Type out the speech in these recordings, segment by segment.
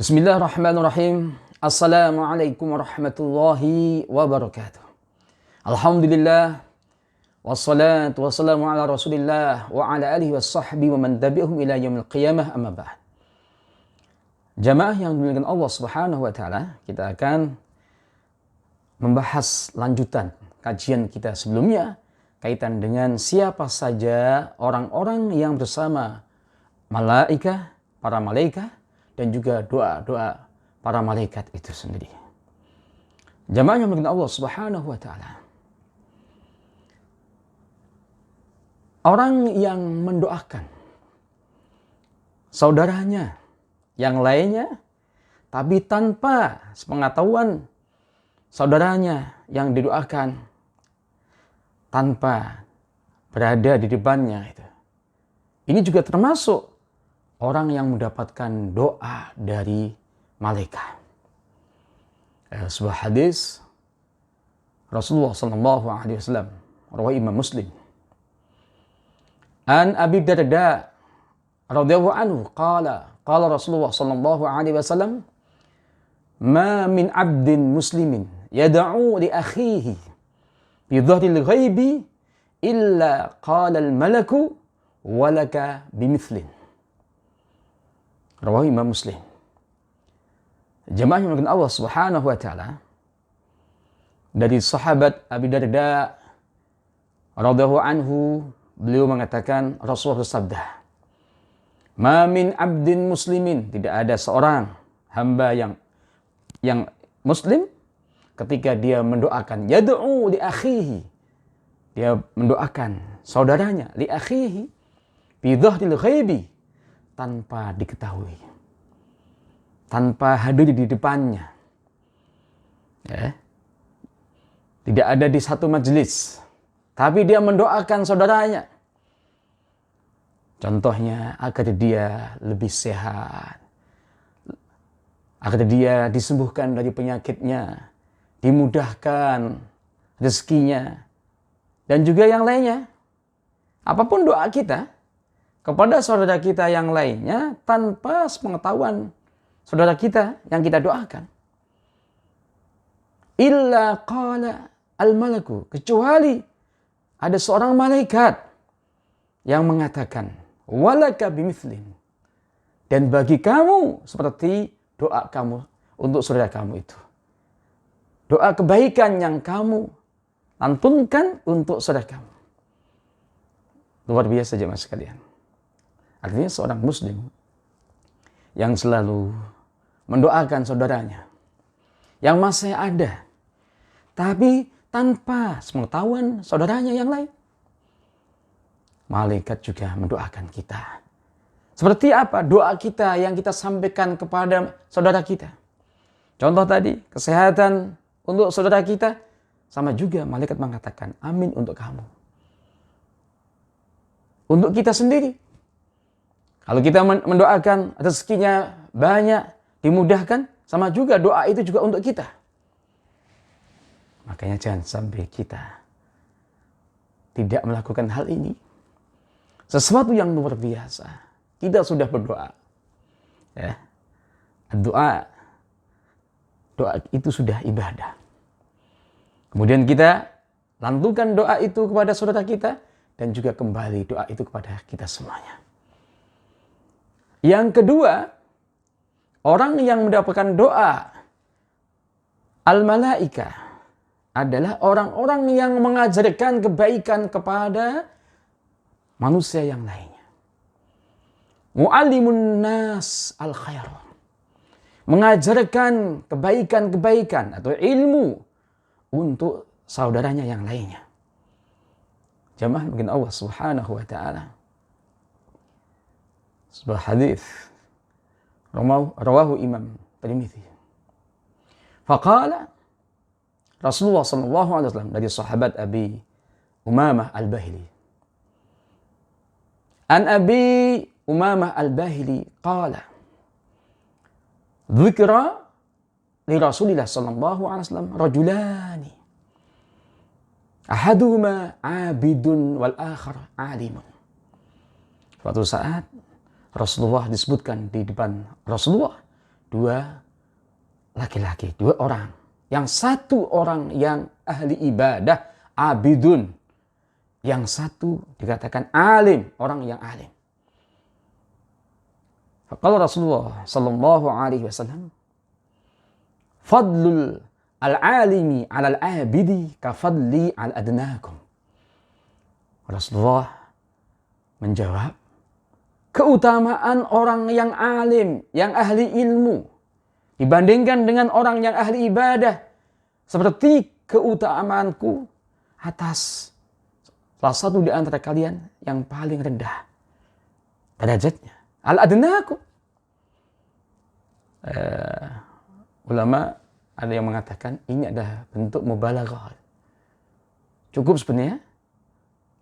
Bismillahirrahmanirrahim. Assalamualaikum warahmatullahi wabarakatuh. Alhamdulillah. Wassalatu wassalamu ala rasulillah wa ala alihi wassahbihi wa man tabi'ahum ila yaumil qiyamah, amma ba'd. Jamaah yang dimuliakan Allah Subhanahu wa taala, kita akan membahas lanjutan kajian kita sebelumnya kaitan dengan siapa saja orang-orang yang bersama malaikah, para malaikat, dan juga doa-doa para malaikat itu sendiri. Jamaah yang dimuliakan Allah Subhanahu wa taala. Orang yang mendoakan saudaranya yang lainnya tapi tanpa sepengetahuan saudaranya yang didoakan, tanpa berada di depannya itu. Ini juga termasuk orang yang mendapatkan doa dari malaikat. Sebuah hadis Rasulullah sallallahu alaihi wasallam, riwayat Imam Muslim. An Abi Darda radhiyallahu anhu qala Rasulullah sallallahu alaihi wasallam, "Ma min 'abdin muslimin yad'u li akhihi bi dhahril ghaibi illa qala al-malaku walaka bimithlin." Rawahu Imam Muslim. Jamaah yang dimuliakan Allah Subhanahu wa taala, dari sahabat Abi Darda radhiyallahu anhu, beliau mengatakan, Rasulullah bersabda, "Ma min 'abdin muslimin," tidak ada seorang hamba yang muslim ketika dia mendoakan yad'u li akhihi, dia mendoakan saudaranya, li akhihi bi dhahril ghaibi, tanpa diketahui, tanpa hadir di depannya, ya. Tidak ada di satu majelis, tapi dia mendoakan saudaranya. Contohnya agar dia lebih sehat, agar dia disembuhkan dari penyakitnya, dimudahkan rezekinya, dan juga yang lainnya. Apapun doa kita kepada saudara kita yang lainnya tanpa sepengetahuan saudara kita yang kita doakan. Illa qala al-malaku, kecuali ada seorang malaikat yang mengatakan walaka bimithlin, dan bagi kamu seperti doa kamu untuk saudara kamu itu. Doa kebaikan yang kamu lantunkan untuk saudara kamu. Luar biasa jemaah sekalian. Artinya seorang muslim yang selalu mendoakan saudaranya yang masih ada, tapi tanpa sepengetahuan saudaranya yang lain. Malaikat juga mendoakan kita. Seperti apa doa kita yang kita sampaikan kepada saudara kita? Contoh tadi, kesehatan untuk saudara kita, sama juga malaikat mengatakan amin untuk kamu. Untuk kita sendiri, kalau kita mendoakan rezekinya banyak, dimudahkan, sama juga doa itu juga untuk kita. Makanya jangan sampai kita tidak melakukan hal ini. Sesuatu yang luar biasa. Kita sudah berdoa. Ya. Doa itu sudah ibadah. Kemudian kita lantunkan doa itu kepada saudara kita, dan juga kembali doa itu kepada kita semuanya. Yang kedua, orang yang mendapatkan doa al-malaika adalah orang-orang yang mengajarkan kebaikan kepada manusia yang lainnya. Mu'allimun nas al-khair, mengajarkan kebaikan-kebaikan atau ilmu untuk saudaranya yang lainnya. Jamaah mungkin Allah Subhanahu wa taala. Sebuah hadis rawahu Imam Tirmidzi. Faqala Rasulullah sallallahu alaihi wasallam, dari sahabat Abi Umamah al-Bahili. An Abi Umamah al-Bahili qala, dzikra li Rasulillah sallallahu alaihi wasallam rajulani, ahaduhuma abidun wal akhar alimun. Suatu saat Rasulullah disebutkan di depan Rasulullah dua laki-laki, dua orang. Yang satu orang yang ahli ibadah, abidun. Yang satu dikatakan alim, orang yang alim. Kalau Rasulullah sallallahu alaihi wasallam, fadlul al-alimi 'alal abidi ka fadli al-adnakum. Rasulullah menjawab, keutamaan orang yang alim, yang ahli ilmu dibandingkan dengan orang yang ahli ibadah seperti keutamaanku atas salah satu di antara kalian yang paling rendah derajatnya. Al-adnakum. Ulama ada yang mengatakan ini adalah bentuk mubalaghah. Cukup sebenarnya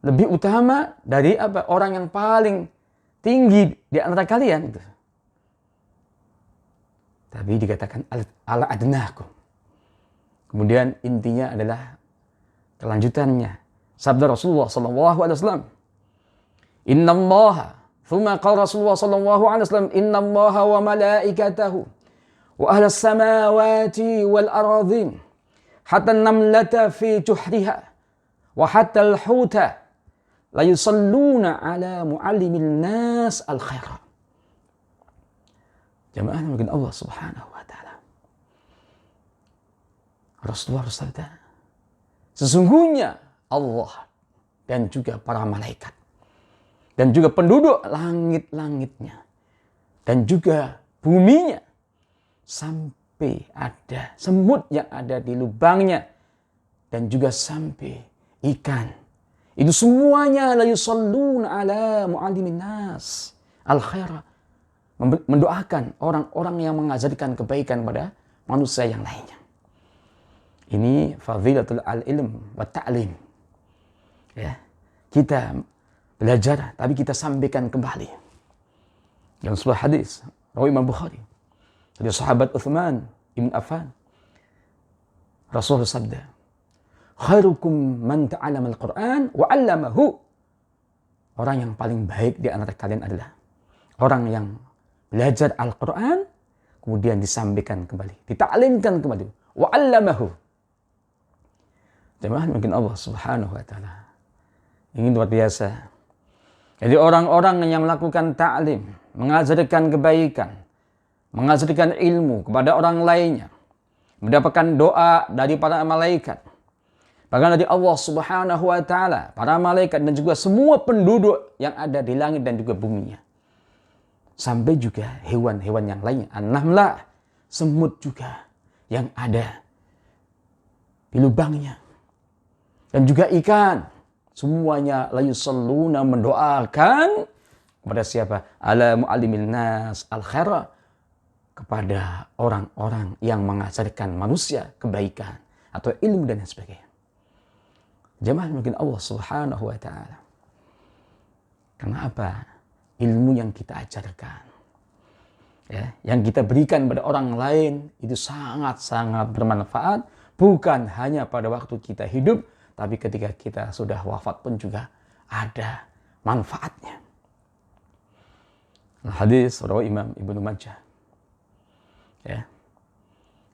lebih utama dari apa? Orang yang paling tinggi di antara kalian. Gitu. Tapi dikatakan al-adnakum. Kemudian intinya adalah kelanjutannya. Sabda Rasulullah SAW. Inna allaha. Thumma qala Rasulullah SAW. Inna allaha wa malaikatahu. Wa ahla samawati wal aradhin. Hatta namlata fi juhriha. Wa hatta al-huta. La yusalluna ala muallimil nas al-khaira. Jamaah mungkin Allah subhanahu wa ta'ala. Rasulullah bersabda, sesungguhnya Allah dan juga para malaikat dan juga penduduk langit-langitnya dan juga buminya sampai ada semut yang ada di lubangnya dan juga sampai ikan. Itu semuanya la yusalluna ala muallimin nas al-khaira. Mendoakan orang-orang yang mengajarkan kebaikan pada manusia yang lainnya. Ini fadilatul al-ilm wa ta'lim. Ya. Kita belajar tapi kita sampaikan kembali. Dalam sebuah hadis riwayat Imam Bukhari dari sahabat Utsman bin Affan, Rasulullah sabda, khairukum man ta'allama al-Qur'an wa 'allamahu. Orang yang paling baik di antara kalian adalah orang yang belajar Al-Quran, kemudian disampaikan kembali, ditaklimkan kembali. Wa'allamahu. Jemaah mungkin Allah subhanahu wa ta'ala. Ini luar biasa. Jadi orang-orang yang melakukan ta'lim, mengajarkan kebaikan, mengajarkan ilmu kepada orang lainnya, mendapatkan doa dari para malaikat, bahkan dari Allah subhanahu wa ta'ala, para malaikat dan juga semua penduduk yang ada di langit dan juga buminya. Sampai juga hewan-hewan yang lainnya. An-namlah, semut juga yang ada di lubangnya. Dan juga ikan. Semuanya la yusalluna mendoakan kepada siapa? Ala mu'allimil nas al-khaira. Kepada orang-orang yang mengajarkan manusia kebaikan atau ilmu dan sebagainya. Jemaah mungkin Allah subhanahu wa ta'ala. Kenapa? Ilmu yang kita ajarkan, ya, yang kita berikan pada orang lain itu sangat-sangat bermanfaat, bukan hanya pada waktu kita hidup, tapi ketika kita sudah wafat pun juga ada manfaatnya. Hadis riwayat Imam Ibnu Majah, ya,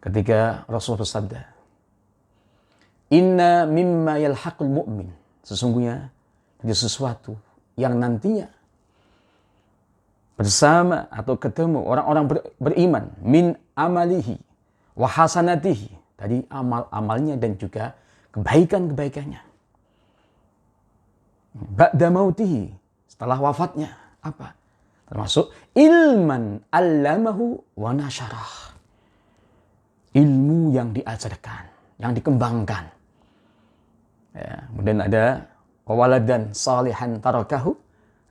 ketika Rasulullah bersabda, Inna mimma yalhaqul mu'min, sesungguhnya ada sesuatu yang nantinya bersama atau ketemu orang-orang beriman min amalihi wa hasanatihi, dari amal-amalnya dan juga kebaikan-kebaikannya. Ba'da mautihi, setelah wafatnya, apa? Termasuk ilman allamahu wa nasyarah. Ilmu yang diajarkan, yang dikembangkan. Ya, kemudian ada waladan salihan tarakahu,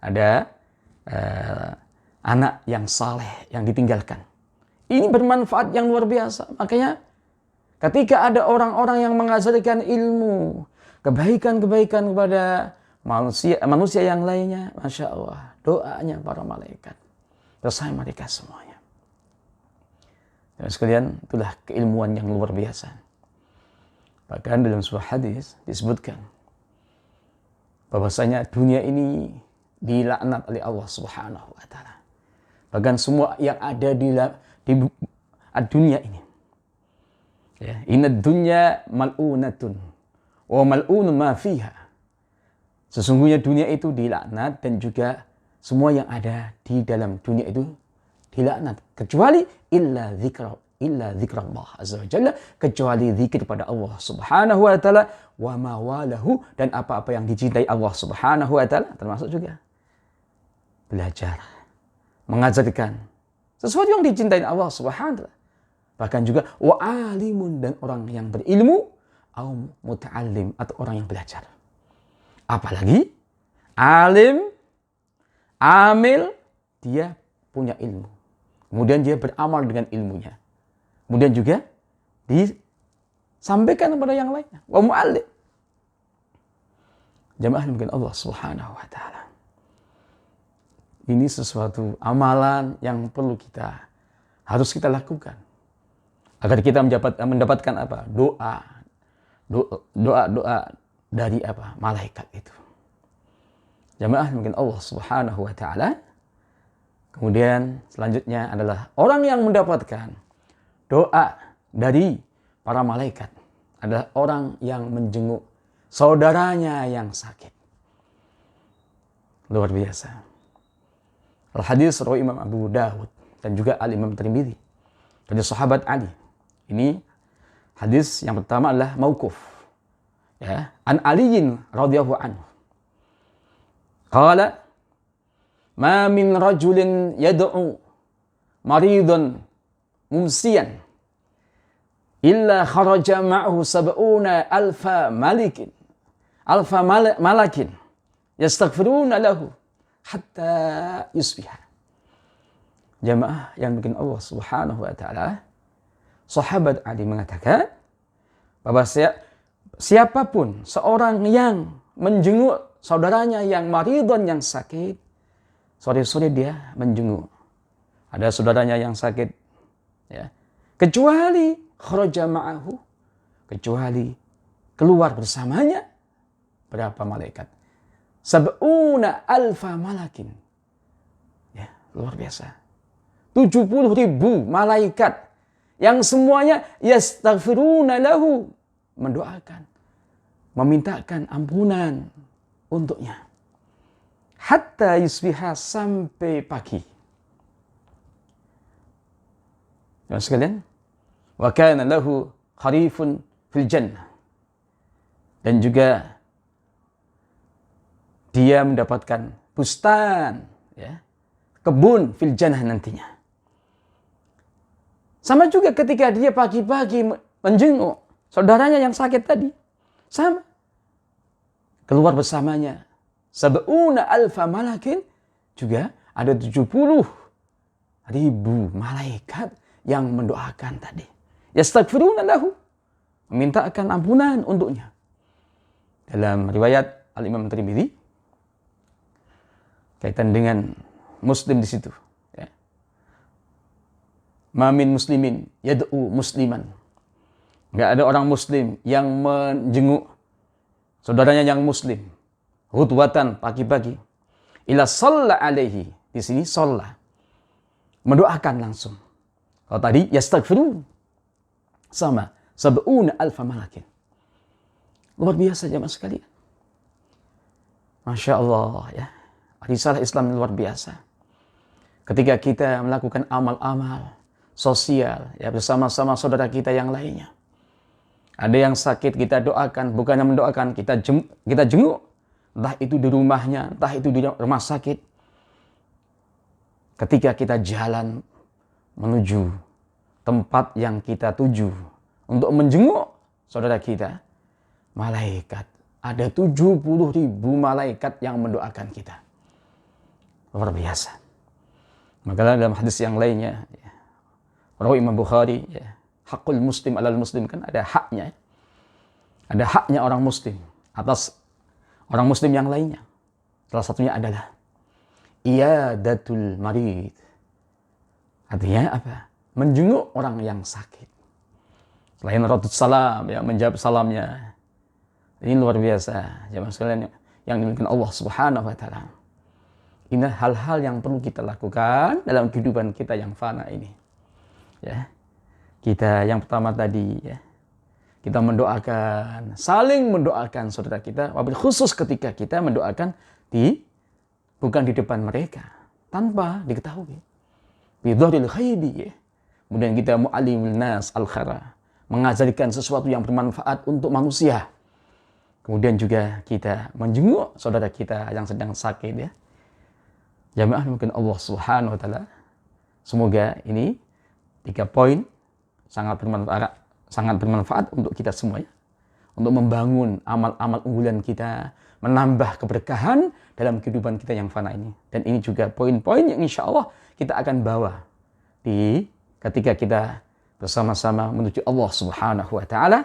ada anak yang saleh yang ditinggalkan. Ini bermanfaat yang luar biasa. Makanya ketika ada orang-orang yang mengajarkan ilmu, kebaikan-kebaikan kepada manusia yang lainnya, Masya Allah, doanya para malaikat bersama mereka semuanya. Dan sekalian, itulah keilmuan yang luar biasa. Bahkan dalam sebuah hadis disebutkan bahwasanya dunia ini dilaknat oleh Allah Subhanahu wa taala. Bahkan semua yang ada di dunia ini. Ya, inna dunya mal'unatun wa mal'unu ma fiha. Sesungguhnya dunia itu dilaknat dan juga semua yang ada di dalam dunia itu dilaknat, kecuali illa zikrullah azza wa jalla, kecuali zikir pada Allah Subhanahu wa taala, wa ma walahu, dan apa-apa yang dicintai Allah Subhanahu wa taala, termasuk juga belajar, mengajarkan sesuatu yang dicintai Allah Subhanahu wa taala. Bahkan juga wa alimun, dan orang yang berilmu, au muta'allim, atau orang yang belajar. Apalagi alim, amil, dia punya ilmu. Kemudian dia beramal dengan ilmunya. Kemudian juga disampaikan kepada yang lainnya. Wa mu'allim. Jamaah mungkin Allah Subhanahu wa taala. Ini sesuatu amalan yang perlu harus kita lakukan agar kita mendapatkan apa? Doa dari apa? Malaikat itu. Jamaah mungkin Allah Subhanahu wa taala. Kemudian selanjutnya adalah orang yang mendapatkan doa dari para malaikat adalah orang yang menjenguk saudaranya yang sakit. Luar biasa. Al-hadis rawi Imam Abu Dawud dan juga Al-Imam Tirmidzi dari sahabat Ali. Ini hadis yang pertama adalah mauquf. Ya, an Aliyin radhiyallahu anhu. Qala ma min rajulin yad'u maridan mumsiyan illa kharaja ma'ahu sab'una alfa malakin yastaghfiruna lahu hatta yusbiha. Jamaah yang bikin Allah Subhanahu wa taala, sahabat Ali mengatakan bahwa siapapun seorang yang menjenguk saudaranya yang maridon, yang sakit, sore-sore dia menjenguk ada saudaranya yang sakit, ya, kecuali kharaja ma'ahu, kecuali keluar bersamanya berapa malaikat? Sab'una alfa malakin. Ya, luar biasa. 70.000 malaikat yang semuanya yastaghfiruna lahu, mendoakan, memintakan ampunan untuknya. Hatta yusbiha, sampai pagi. Ya sekalian, wa kana lahu kharifun fil jannah. Dan juga dia mendapatkan bustan, ya, kebun fil jannah nantinya. Sama juga ketika dia pagi-pagi menjenguk saudaranya yang sakit tadi, sama, keluar bersamanya sab'una alfa malakin, juga ada 70.000 malaikat yang mendoakan tadi. Yastaghfiruna lahu, memintakan ampunan untuknya. Dalam riwayat Al-Imam Tirmidzi kaitan dengan muslim di situ, ya. Ma min muslimin yad'u musliman. Enggak ada orang muslim yang menjenguk saudaranya yang muslim hutwatan, pagi-pagi, ila shalla alaihi. Di sini shalla, mendoakan langsung. Kalau tadi yastaghfirun, sama sab'una alfa malakin. Luar biasa jemaah sekalian. Masya Allah, ya. Risalah Islam luar biasa. Ketika kita melakukan amal-amal sosial, ya, bersama-sama saudara kita yang lainnya. Ada yang sakit, kita doakan, bukannya mendoakan, kita jenguk. Entah itu di rumahnya, entah itu di rumah sakit. Ketika kita jalan menuju tempat yang kita tuju untuk menjenguk saudara kita, malaikat, ada 70.000 malaikat yang mendoakan kita. Luar biasa. Maka dalam hadis yang lainnya, ya, rawi Imam Bukhari, ya, hakul muslim alal muslim, kan ada haknya. Ada haknya orang muslim atas orang muslim yang lainnya. Salah satunya adalah iyadatul marid. Artinya apa? Menjenguk orang yang sakit. Selain radus salam, ya, menjawab salamnya. Ini luar biasa. Jemaah sekalian yang dimiliki Allah Subhanahu wa taala. Ini hal-hal yang perlu kita lakukan dalam kehidupan kita yang fana ini. Ya. Kita yang pertama tadi ya, kita mendoakan, saling mendoakan saudara kita, wabil khusus ketika kita mendoakan bukan di depan mereka, tanpa diketahui. Bidhahiril ghaibi ya. Kemudian kita mu'allimul nas al-khaira, mengajarkan sesuatu yang bermanfaat untuk manusia. Kemudian juga kita menjenguk saudara kita yang sedang sakit ya. Jamaah mungkin Allah Subhanahu wa taala. Semoga ini 3 poin sangat bermanfaat untuk kita semua ya. Untuk membangun amal-amal unggulan kita, menambah keberkahan dalam kehidupan kita yang fana ini. Dan ini juga poin-poin yang insya Allah kita akan bawa ketika kita bersama-sama menuju Allah Subhanahu wa taala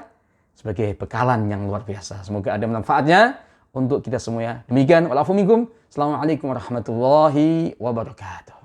sebagai bekalan yang luar biasa. Semoga ada manfaatnya untuk kita semua ya. Demikian walafu minkum. Assalamualaikum warahmatullahi wabarakatuh.